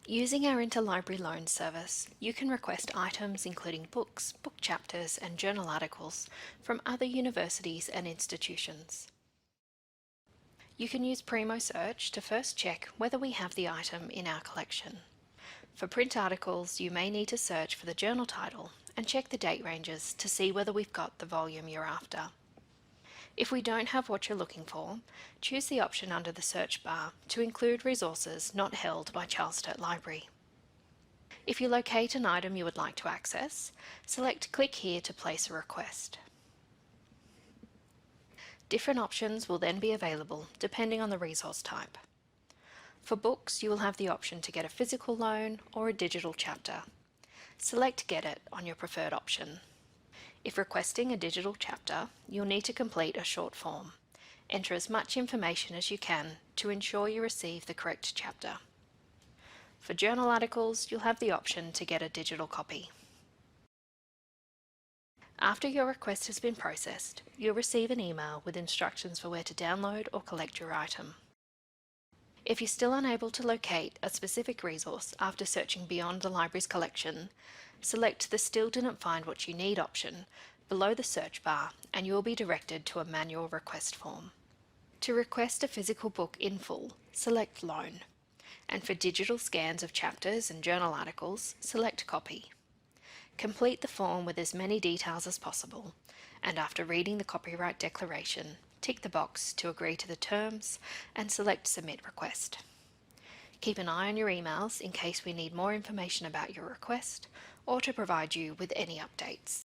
Using our interlibrary loan service, you can request items including books, book chapters and journal articles from other universities and institutions. You can use Primo Search to first check whether we have the item in our collection. For print articles, you may need to search for the journal title and check the date ranges to see whether we've got the volume you're after. If we don't have what you're looking for, choose the option under the search bar to include resources not held by Charles Sturt Library. If you locate an item you would like to access, select Click here to place a request. Different options will then be available depending on the resource type. For books, you will have the option to get a physical loan or a digital chapter. Select Get It on your preferred option. If requesting a digital chapter, you'll need to complete a short form. Enter as much information as you can to ensure you receive the correct chapter. For journal articles, you'll have the option to get a digital copy. After your request has been processed, you'll receive an email with instructions for where to download or collect your item. If you're still unable to locate a specific resource after searching beyond the library's collection, select the Still Didn't Find What You Need option below the search bar and you will be directed to a manual request form. To request a physical book in full, select Loan, and for digital scans of chapters and journal articles, select Copy. Complete the form with as many details as possible, and after reading the copyright declaration, tick the box to agree to the terms and select Submit Request. Keep an eye on your emails in case we need more information about your request or to provide you with any updates.